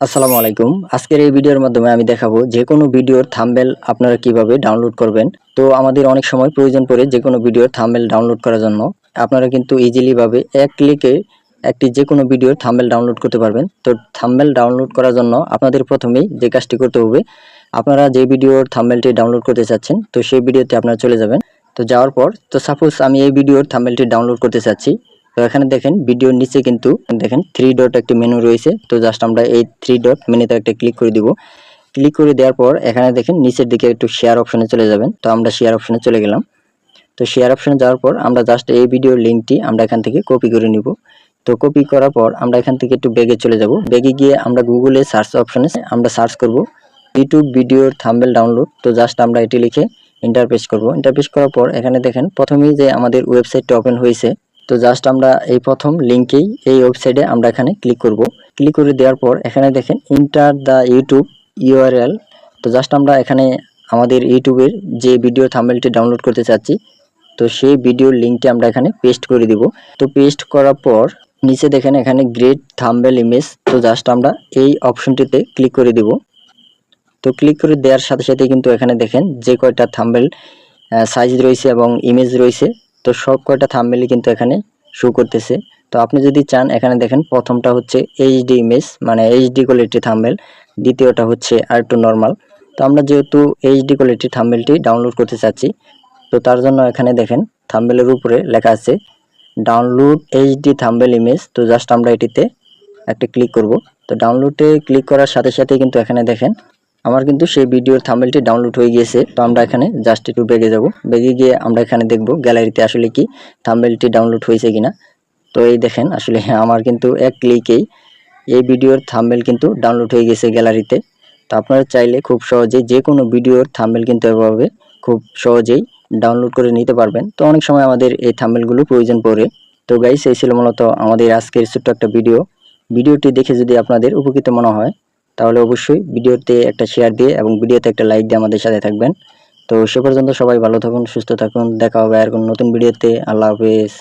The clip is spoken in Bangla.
আসসালামু আলাইকুম। আজকের এই ভিডিওর মাধ্যমে আমি দেখাবো যে কোনো ভিডিওর থাম্বনেল আপনারা কিভাবে ডাউনলোড করবেন। তো আমাদের অনেক সময় প্রয়োজন পড়ে যে কোনো ভিডিওর থাম্বনেল ডাউনলোড করার জন্য। আপনারা কিন্তু ইজিলি ভাবে এক ক্লিকে একটি যে কোনো ভিডিওর থাম্বনেল ডাউনলোড করতে পারবেন। তো থাম্বনেল ডাউনলোড করার জন্য আপনাদের প্রথমেই যে কাজটি করতে হবে, আপনারা যে ভিডিওর থাম্বনেলটি ডাউনলোড করতে চাচ্ছেন তো সেই ভিডিওতে আপনারা চলে যাবেন। তো যাওয়ার পর সাপোজ আমি এই ভিডিওর থাম্বনেলটি ডাউনলোড করতে চাচ্ছি। তো এখানে দেখেন ভিডিওর নিচে কিন্তু দেখেন 3 ডট একটি মেনু রয়েছে। তো জাস্ট আমরা এই 3 ডট মেনুতে একটা ক্লিক করে দিব। ক্লিক করে দেওয়ার পর এখানে দেখেন নিচের দিকে একটু শেয়ার অপশনে চলে যাবেন। তো আমরা শেয়ার অপশনে চলে গেলাম। তো শেয়ার অপশনে যাওয়ার পর আমরা জাস্ট এই ভিডিওর লিঙ্কটি আমরা এখান থেকে কপি করে নিব। তো কপি করার পর আমরা এখান থেকে একটু ব্যাগে চলে যাব। ব্যাগে গিয়ে আমরা গুগলে সার্চ অপশনে আমরা সার্চ করব ইউটিউব ভিডিওর থাম্বনেল ডাউনলোড। তো জাস্ট আমরা এটি লিখে এন্টার প্রেস করব। এন্টার প্রেস করার পর এখানে দেখেন প্রথমেই যে আমাদের ওয়েবসাইটটা ওপেন হয়েছে। তো জাস্ট আমরা এই প্রথম লিঙ্কেই এই ওয়েবসাইটে আমরা এখানে ক্লিক করব। ক্লিক করে দেওয়ার পর এখানে দেখেন ইন্টার দ্য ইউটিউব ইউআরএল। তো জাস্ট আমরা এখানে আমাদের ইউটিউবের যে ভিডিও থাম্বনেলটি ডাউনলোড করতে চাচ্ছি তো সেই ভিডিওর লিঙ্কটি আমরা এখানে পেস্ট করে দিব। তো পেস্ট করার পর নিচে দেখেন এখানে গ্রেট থাম্বনেল ইমেজ। তো জাস্ট আমরা এই অপশনটিতে ক্লিক করে দিব। তো ক্লিক করে দেওয়ার সাথে সাথে কিন্তু এখানে দেখেন যে কয়টা থাম্বনেল সাইজ রয়েছে এবং ইমেজ রয়েছে তো সব কয়টা থাম্বনেলই কিন্তু এখানে শো করতেছে। তো আপনি যদি চান এখানে দেখেন প্রথমটা হচ্ছে এইচডি ইমেজ মানে এইচডি কোয়ালিটি থাম্বনেল, দ্বিতীয়টা হচ্ছে আরেকটু নর্মাল। তো আমরা যেহেতু এইচডি কোয়ালিটি থাম্বনেলটি ডাউনলোড করতে চাচ্ছি তো তার জন্য এখানে দেখেন থাম্বনেলের উপরে লেখা আছে ডাউনলোড এইচডি থাম্বনেল ইমেজ। তো জাস্ট আমরা এটিতে একটা ক্লিক করব। তো ডাউনলোডে ক্লিক করার সাথে সাথে কিন্তু এখানে দেখেন আমার কিন্তু সেই ভিডিওর থাম্বনেলটি ডাউনলোড হয়ে গিয়েছে। তো আমরা এখানে জাস্ট একটু ব্যাগে যাব। ব্যাগে গিয়ে আমরা এখানে দেখব গ্যালারিতে আসলে কি থাম্বনেলটি ডাউনলোড হয়েছে কিনা। তো এই দেখেন আসলে আমার কিন্তু এক ক্লিকেই এই ভিডিওর থাম্বনেল কিন্তু ডাউনলোড হয়ে গেছে গ্যালারিতে। তো আপনারা চাইলে খুব সহজেই যে কোনো ভিডিওর থাম্বনেল কিন্তু এভাবে খুব সহজেই ডাউনলোড করে নিতে পারবেন। তো অনেক সময় আমাদের এই থাম্বনেলগুলো প্রয়োজন পড়ে। তো গাইস এই ছিল মূলত আমাদের আজকের ছোট্ট একটা ভিডিওটি দেখে যদি আপনাদের উপকৃত মনে হয় তাহলে অবশ্যই ভিডিওতে একটা শেয়ার দিয়ে এবং ভিডিওতে একটা লাইক দিয়ে আমাদের সাথে থাকবেন। তো সে পর্যন্ত সবাই ভালো থাকুন, সুস্থ থাকুন। দেখা হবে আর কোন নতুন ভিডিওতে। আল্লাহ হাফেজ।